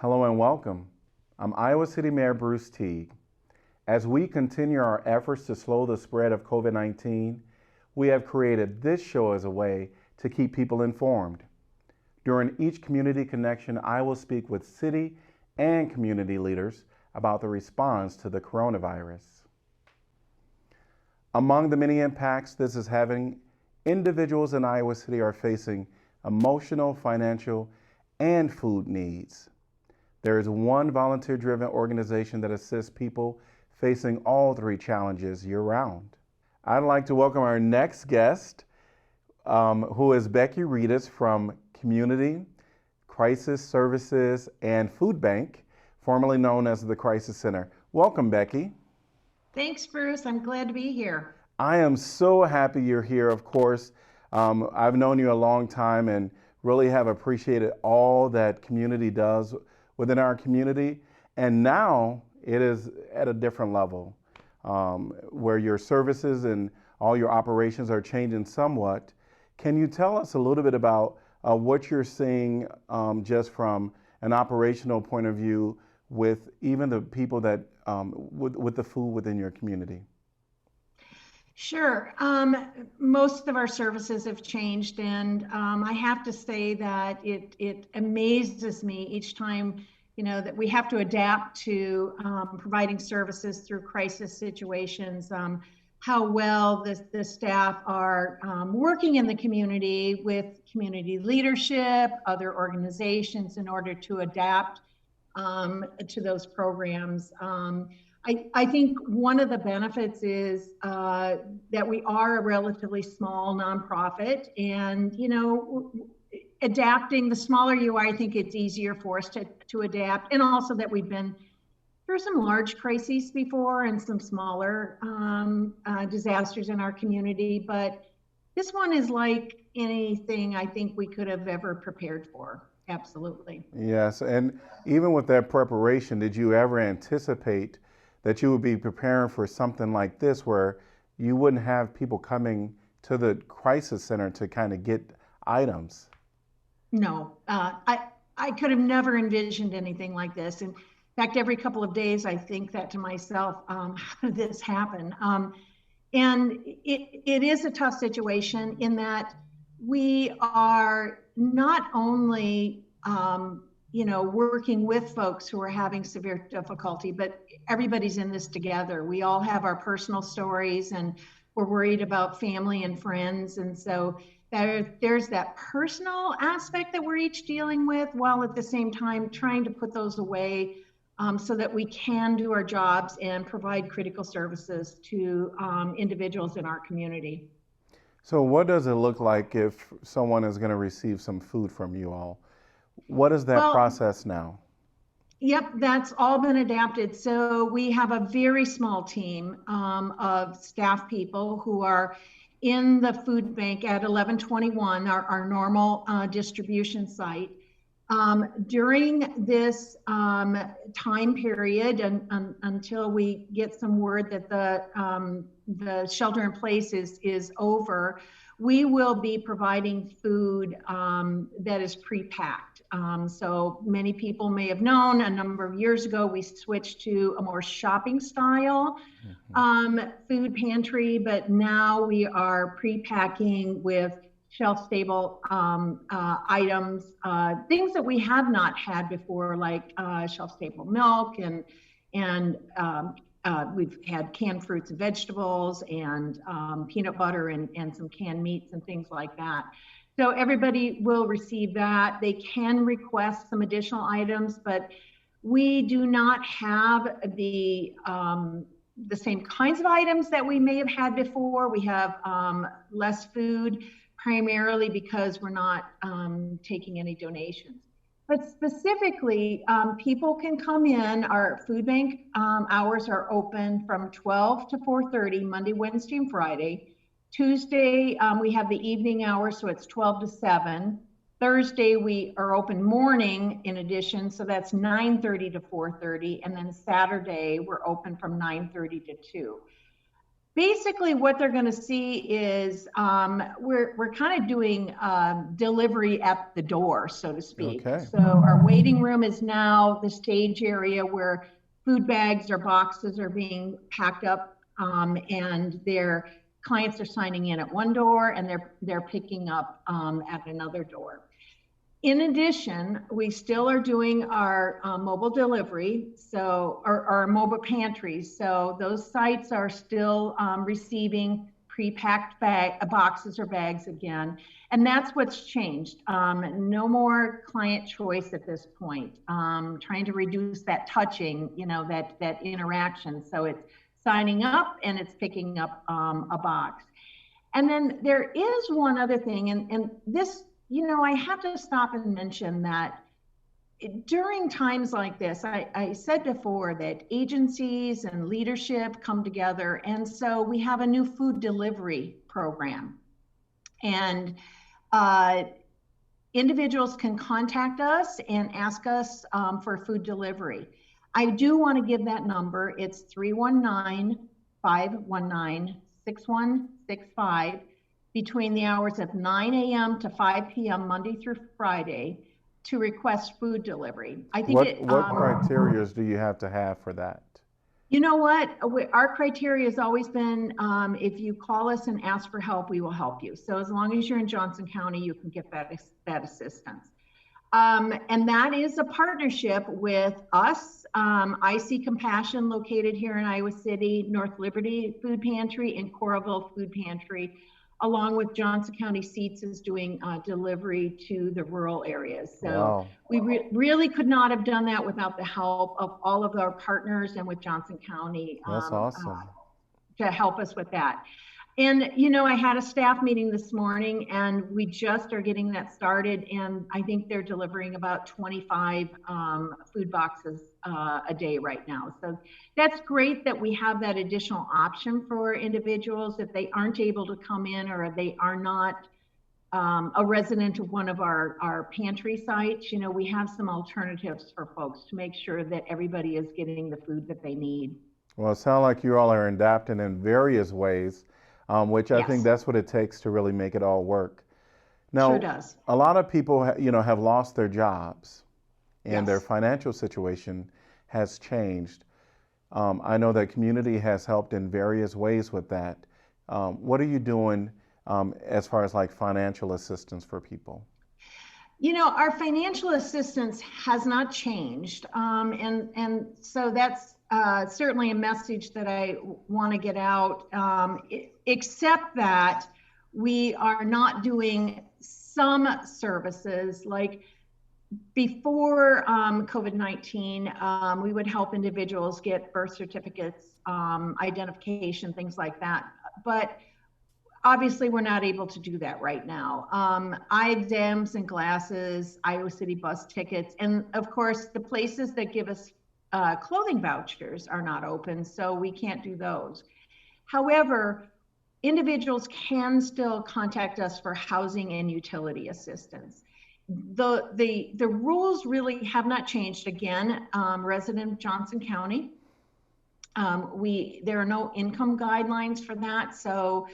Hello and welcome. I'm Iowa City Mayor Bruce Teague. As we continue our efforts to slow the spread of COVID-19, we have created this show as a way to keep people informed. During each community connection, I will speak with city and community leaders about the response to the coronavirus. Among the many impacts this is having, individuals in Iowa City are facing emotional, financial, and food needs. There is one volunteer-driven organization that assists people facing all three challenges year-round. I'd like to welcome our next guest, who is Becci Reedus from CommUnity, Crisis Services, and Food Bank, formerly known as the Crisis Center. Welcome, Becky. Thanks, Bruce. I'm glad to be here. I am so happy you're here, of course. I've known you a long time and really have appreciated all that CommUnity does within our community. And now it is at a different level, where your services and all your operations are changing somewhat. Can you tell us a little bit about what you're seeing just from an operational point of view with even the people that, with the food within your community? Sure. Most of our services have changed, and I have to say that it amazes me each time, that we have to adapt to providing services through crisis situations, how well the staff are working in the community with community leadership, other organizations in order to adapt to those programs. I think one of the benefits is that we are a relatively small nonprofit, and adapting, the smaller you are, I think it's easier for us to adapt, and also that we've been through some large crises before and some smaller disasters in our community, but this one is like anything I think we could have ever prepared for. Absolutely. Yes, and even with that preparation, did you ever anticipate that you would be preparing for something like this where you wouldn't have people coming to the crisis center to kind of get items? No, I could have never envisioned anything like this. In fact, every couple of days, I think that to myself, how did this happen? And it is a tough situation in that we are not only working with folks who are having severe difficulty, but everybody's in this together. We all have our personal stories, and we're worried about family and friends. And so there's that personal aspect that we're each dealing with, while at the same time trying to put those away so that we can do our jobs and provide critical services to individuals in our community. So what does it look like if someone is going to receive some food from you all? What is that process now? Yep, that's all been adapted. So we have a very small team of staff people who are in the food bank at 1121, our normal distribution site. During this time period and until we get some word that the shelter in place is over, we will be providing food that is pre-packed. So many people may have known a number of years ago, we switched to a more shopping style food pantry, but now we are pre-packing with shelf-stable items, things that we have not had before, like shelf-stable milk, and we've had canned fruits and vegetables, and peanut butter, and some canned meats and things like that. So everybody will receive that. They can request some additional items, but we do not have the same kinds of items that we may have had before. We have less food, primarily because we're not taking any donations. But specifically, people can come in. Our food bank hours are open from 12 to 4:30, Monday, Wednesday, and Friday. Tuesday, we have the evening hours, so it's 12 to 7. Thursday, we are open morning in addition, so that's 9:30 to 4:30. And then Saturday, we're open from 9:30 to 2. Basically, what they're going to see is we're kind of doing delivery at the door, so to speak. Okay. So our waiting room is now the stage area where food bags or boxes are being packed up, and their clients are signing in at one door, and they're picking up at another door. In addition, we still are doing our mobile delivery, so our mobile pantries. So those sites are still receiving pre-packed boxes or bags again, and that's what's changed. No more client choice at this point. Trying to reduce that touching, that interaction. So it's signing up and it's picking up a box. And then there is one other thing, and this. I have to stop and mention that during times like this, I said before that agencies and leadership come together. And so we have a new food delivery program. And individuals can contact us and ask us for food delivery. I do want to give that number. It's 319-519-6165. Between the hours of 9 a.m. to 5 p.m. Monday through Friday to request food delivery. I think what criteria do you have to have for that? You know what? Our criteria has always been if you call us and ask for help, we will help you. So as long as you're in Johnson County, you can get that assistance. And that is a partnership with us, I See Compassion, located here in Iowa City, North Liberty Food Pantry, and Coralville Food Pantry, along with Johnson County Seats is doing delivery to the rural areas. So wow. We really could not have done that without the help of all of our partners and with Johnson County. That's awesome. To help us with that. And, I had a staff meeting this morning, and we just are getting that started. And I think they're delivering about 25 food boxes a day right now. So that's great that we have that additional option for individuals if they aren't able to come in or they are not a resident of one of our pantry sites. We have some alternatives for folks to make sure that everybody is getting the food that they need. Well, it sounds like you all are adapting in various ways. Which I think that's what it takes to really make it all work. Now, sure does. A lot of people, have lost their jobs, and their financial situation has changed. I know that CommUnity has helped in various ways with that. What are you doing as far as like financial assistance for people? Our financial assistance has not changed, and so that's certainly a message that I want to get out, except that we are not doing some services. Like before COVID-19, we would help individuals get birth certificates, identification, things like that. But obviously, we're not able to do that right now. Eye exams and glasses, Iowa City bus tickets, and of course, the places that give us clothing vouchers are not open, so we can't do those. However, individuals can still contact us for housing and utility assistance. The rules really have not changed. Again, resident of Johnson County, there are no income guidelines for that. So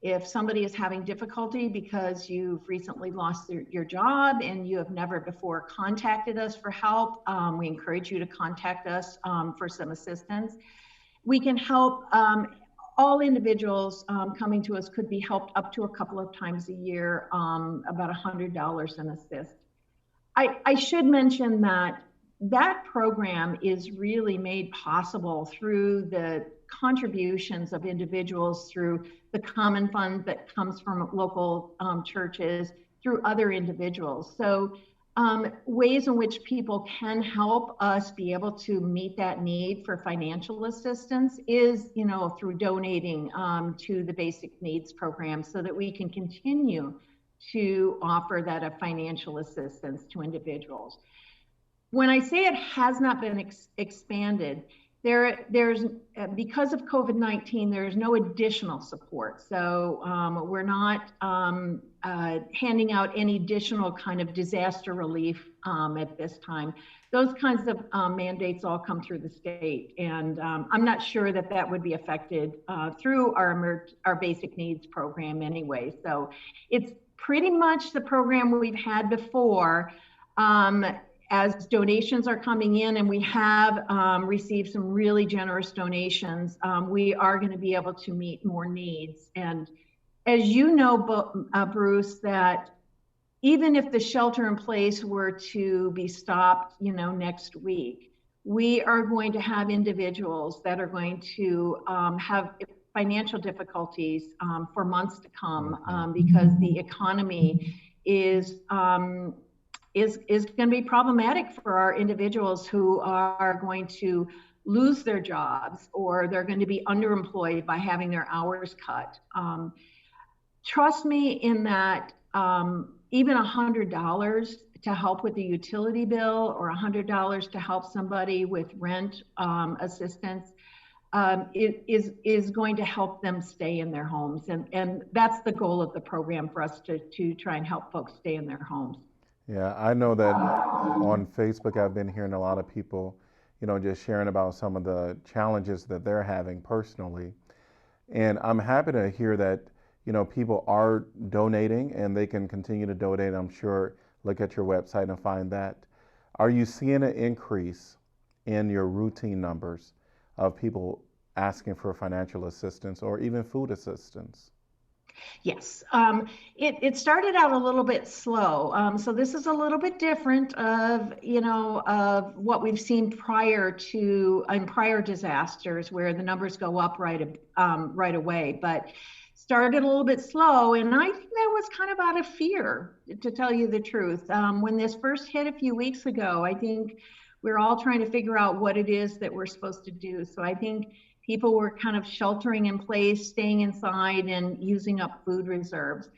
if somebody is having difficulty because you've recently lost your job and you have never before contacted us for help, we encourage you to contact us for some assistance. We can help. All individuals coming to us could be helped up to a couple of times a year, about $100 an assist. I should mention that program is really made possible through the contributions of individuals, through the common fund that comes from local churches, through other individuals. So ways in which people can help us be able to meet that need for financial assistance is, through donating to the basic needs program so that we can continue to offer that financial assistance to individuals. When I say it has not been expanded, there's because of COVID-19, there's no additional support. So we're not handing out any additional kind of disaster relief at this time. Those kinds of mandates all come through the state, and I'm not sure that that would be affected through our basic needs program anyway. So it's pretty much the program we've had before. As donations are coming in, and we have received some really generous donations, we are going to be able to meet more needs. And as you know, Bruce, that even if the shelter in place were to be stopped, next week, we are going to have individuals that are going to have financial difficulties for months to come because the economy is going to be problematic for our individuals who are going to lose their jobs, or they're going to be underemployed by having their hours cut. Trust me in that even $100 to help with the utility bill, or $100 to help somebody with rent assistance is going to help them stay in their homes. And that's the goal of the program, for us to try and help folks stay in their homes. Yeah, I know that on Facebook, I've been hearing a lot of people, just sharing about some of the challenges that they're having personally. And I'm happy to hear that, people are donating, and they can continue to donate. I'm sure, look at your website and find that. Are you seeing an increase in your routine numbers of people asking for financial assistance or even food assistance? Yes, it started out a little bit slow. So this is a little bit different of what we've seen prior disasters, where the numbers go up right away. But started a little bit slow, and I think that was kind of out of fear, to tell you the truth. When this first hit a few weeks ago, I think we're all trying to figure out what it is that we're supposed to do. So I think people were kind of sheltering in place, staying inside, and using up food reserves.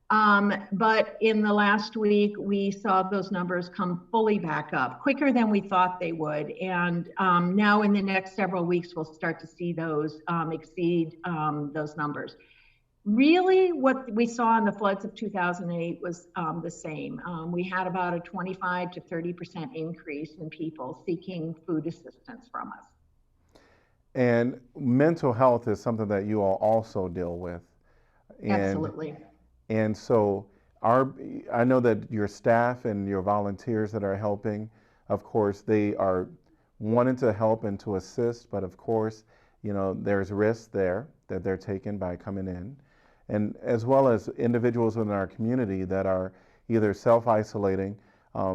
But in the last week, we saw those numbers come fully back up, quicker than we thought they would. And now in the next several weeks, we'll start to see those exceed those numbers. Really, what we saw in the floods of 2008 was the same. We had about a 25 to 30% increase in people seeking food assistance from us. And mental health is something that you all also deal with. Absolutely. And so I know that your staff and your volunteers that are helping, of course, they are wanting to help and to assist, but of course, there's risks there that they're taking by coming in. And as well as individuals within our community that are either self-isolating.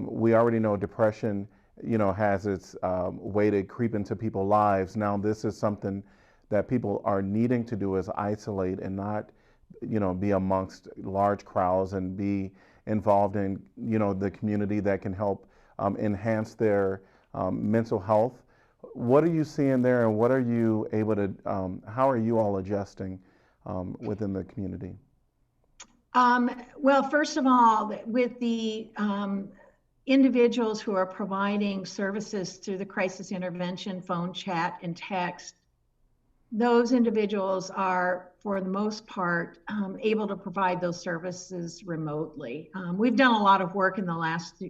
We already know depression has its way to creep into people's lives. Now, this is something that people are needing to do, is isolate and not, be amongst large crowds and be involved in, the community that can help enhance their mental health. What are you seeing there, and what are you able to, how are you all adjusting within the community? Well, first of all, with the individuals who are providing services through the crisis intervention, phone, chat, and text, those individuals are, for the most part, able to provide those services remotely. We've done a lot of work in the last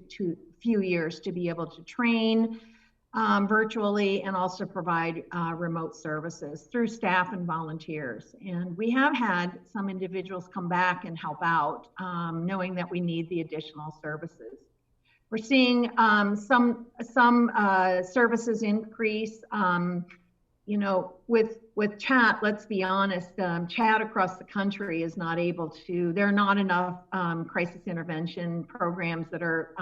few years to be able to train virtually and also provide remote services through staff and volunteers. And we have had some individuals come back and help out, knowing that we need the additional services. We're seeing some services increase. With chat, let's be honest, chat across the country is not able to, there are not enough crisis intervention programs that are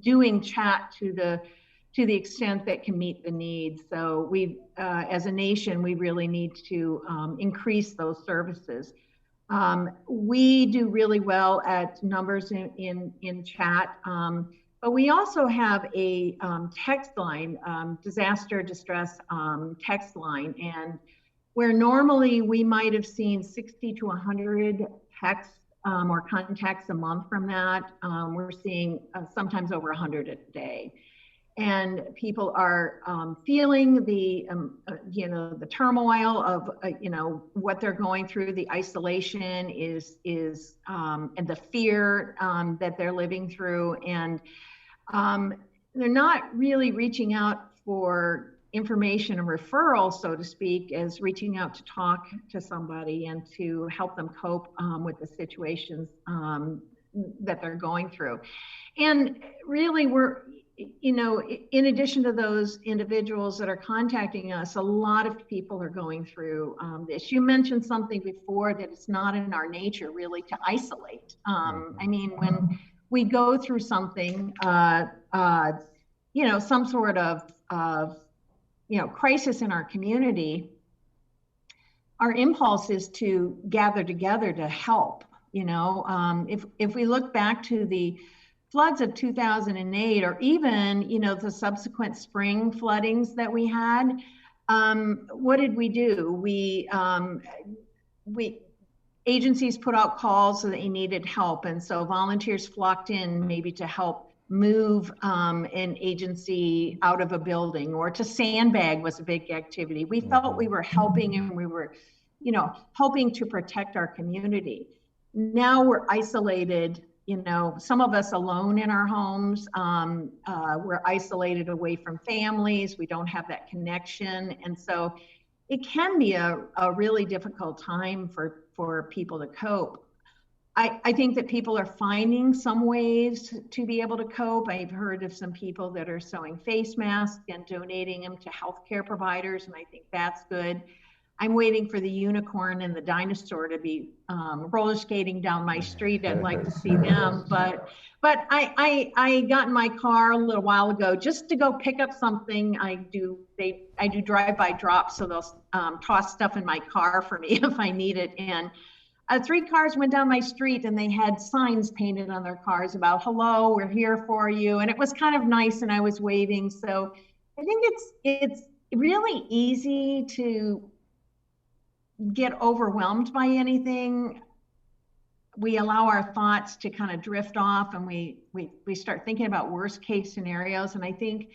doing chat to the extent that can meet the needs. So we, as a nation, we really need to increase those services. We do really well at numbers in chat. But we also have a text line, disaster distress text line, and where normally we might have seen 60 to 100 texts or contacts a month from that, we're seeing sometimes over 100 a day. And and people are feeling the the turmoil of what they're going through. The isolation is and the fear that they're living through, and they're not really reaching out for information and referral, so to speak, as reaching out to talk to somebody and to help them cope with the situations that they're going through. And really, we're, in addition to those individuals that are contacting us, a lot of people are going through this. You mentioned something before, that it's not in our nature really to isolate. I mean, when we go through something, some sort of crisis in our community, our impulse is to gather together to help. If we look back to the floods of 2008, or even the subsequent spring floodings that we had, what did we do? We agencies put out calls so that you needed help, and so volunteers flocked in maybe to help move an agency out of a building, or to sandbag was a big activity. We felt we were helping, and we were helping to protect our community. Now we're isolated, some of us alone in our homes. We're isolated away from families. We don't have that connection. And so it can be a really difficult time for people to cope. I think that people are finding some ways to be able to cope. I've heard of some people that are sewing face masks and donating them to healthcare providers, and I think that's good. I'm waiting for the unicorn and the dinosaur to be roller skating down my street. I'd like to see them, but I got in my car a little while ago just to go pick up something. I do drive-by drops, so they'll toss stuff in my car for me if I need it. And 3 cars went down my street, and they had signs painted on their cars about "Hello, we're here for you," and it was kind of nice, and I was waving. So I think it's really easy to get overwhelmed by anything. We allow our thoughts to kind of drift off, and we start thinking about worst case scenarios. And I think,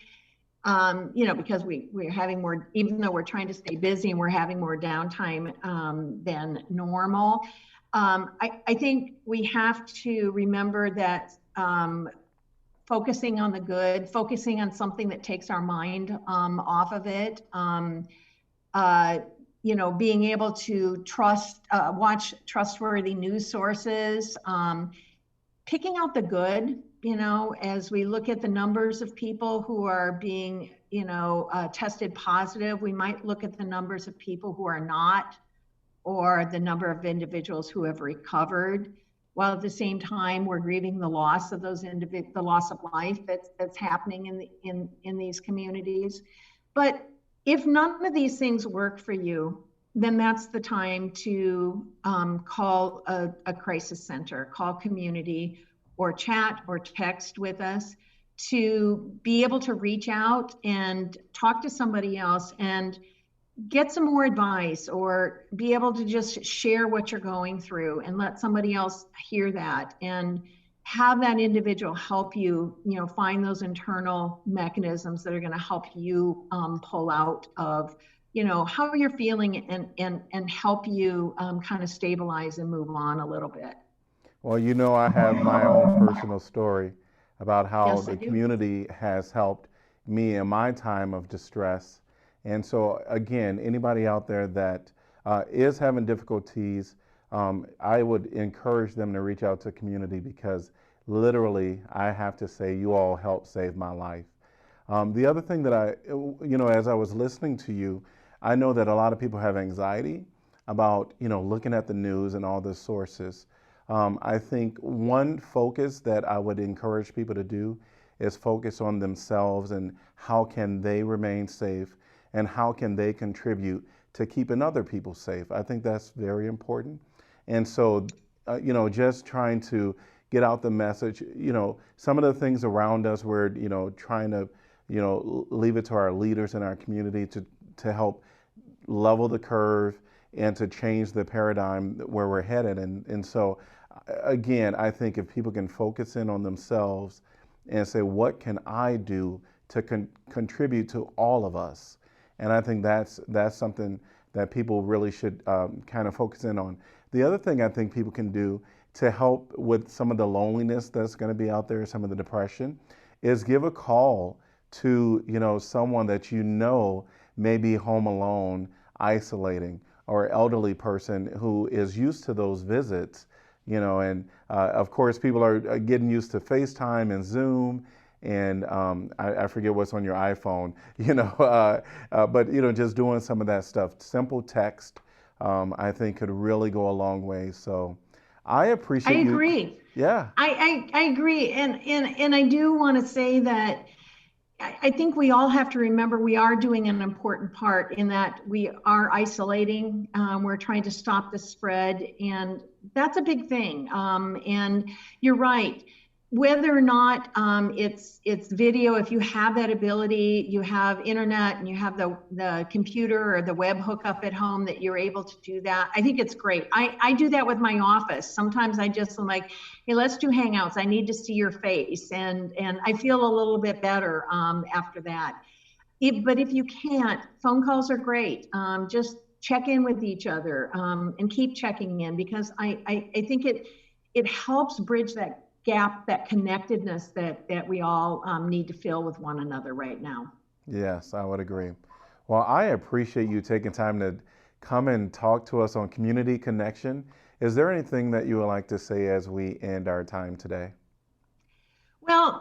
because we're having more, even though we're trying to stay busy and we're having more downtime than normal, I think we have to remember that focusing on the good, focusing on something that takes our mind off of it, being able to watch trustworthy news sources, picking out the good, as we look at the numbers of people who are being, tested positive, we might look at the numbers of people who are not, or the number of individuals who have recovered, while at the same time we're grieving the loss of the loss of life that's happening in these communities. But if none of these things work for you, then that's the time to call a crisis center, call CommUnity, or chat or text with us to be able to reach out and talk to somebody else and get some more advice, or be able to just share what you're going through and let somebody else hear that, and have that individual help you, find those internal mechanisms that are going to help you pull out of, how you're feeling, and help you kind of stabilize and move on a little bit. Well, I have my own personal story about how Yes, the community has helped me in my time of distress. And so, again, anybody out there that is having difficulties, I would encourage them to reach out to CommUnity, because literally, I have to say, you all helped save my life. The other thing that as I was listening to you, I know that a lot of people have anxiety about, looking at the news and all the sources. I think one focus that I would encourage people to do is focus on themselves, and how can they remain safe, and how can they contribute to keeping other people safe. I think that's very important. And so, just trying to get out the message, some of the things around us, we're, trying to, leave it to our leaders in our community to help level the curve and to change the paradigm where we're headed. And so, again, I think if people can focus in on themselves and say, what can I do to contribute to all of us. And I think that's something that people really should kind of focus in on. The other thing I think people can do to help with some of the loneliness that's going to be out there, some of the depression, is give a call to, someone that may be home alone, isolating, or elderly person who is used to those visits, and of course people are getting used to FaceTime and Zoom, and I forget what's on your iPhone, but just doing some of that stuff, simple text, I think could really go a long way. So I appreciate I agree. Yeah. I agree. And I do want to say that I think we all have to remember we are doing an important part in that we are isolating. We're trying to stop the spread, and that's a big thing. And you're right. Whether or not it's video, if you have that ability, you have internet and you have the computer or the web hookup at home that you're able to do that, I think it's great. I do that with my office. Sometimes I just am like, hey, let's do Hangouts. I need to see your face. And I feel a little bit better after that. But if you can't, phone calls are great. Just check in with each other and keep checking in, because I think it helps bridge that gap, that connectedness that we all need to fill with one another right now. Yes, I would agree. Well, I appreciate you taking time to come and talk to us on Community Connection. Is there anything that you would like to say as we end our time today? Well,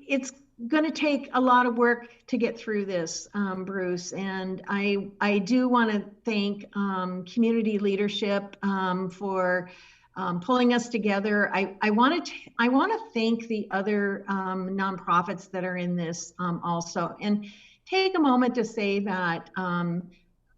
it's going to take a lot of work to get through this, Bruce, and I do want to thank community leadership for pulling us together. I want to thank the other nonprofits that are in this also, and take a moment to say that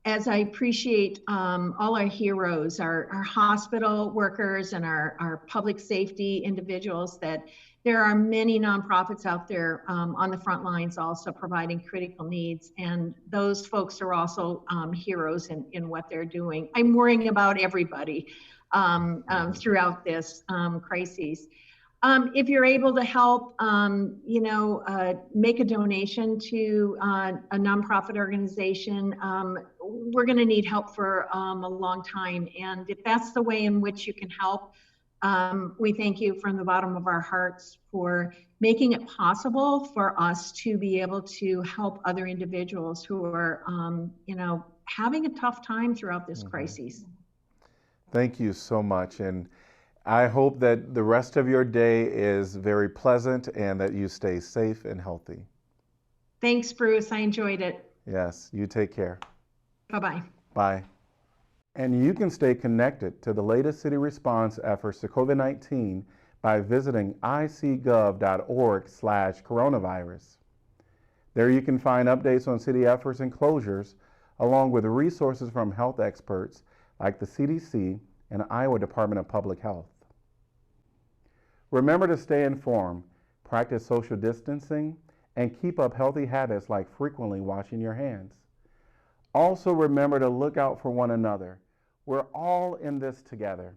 as I appreciate all our heroes, our hospital workers and our public safety individuals, that there are many nonprofits out there on the front lines also providing critical needs. And those folks are also heroes in what they're doing. I'm worrying about everybody throughout this crisis. If you're able to help, make a donation to a nonprofit organization, we're going to need help for a long time. And if that's the way in which you can help, we thank you from the bottom of our hearts for making it possible for us to be able to help other individuals who are, having a tough time throughout this crisis. Thank you so much. And I hope that the rest of your day is very pleasant and that you stay safe and healthy. Thanks, Bruce. I enjoyed it. Yes, you take care. Bye-bye. Bye. And you can stay connected to the latest city response efforts to COVID-19 by visiting icgov.org/coronavirus. There you can find updates on city efforts and closures, along with resources from health experts like the CDC and Iowa Department of Public Health. Remember to stay informed, practice social distancing, and keep up healthy habits like frequently washing your hands. Also remember to look out for one another. We're all in this together.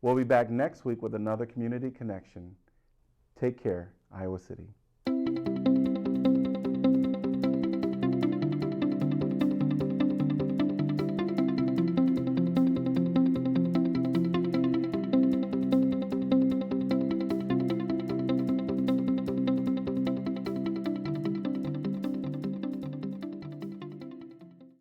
We'll be back next week with another Community Connection. Take care, Iowa City.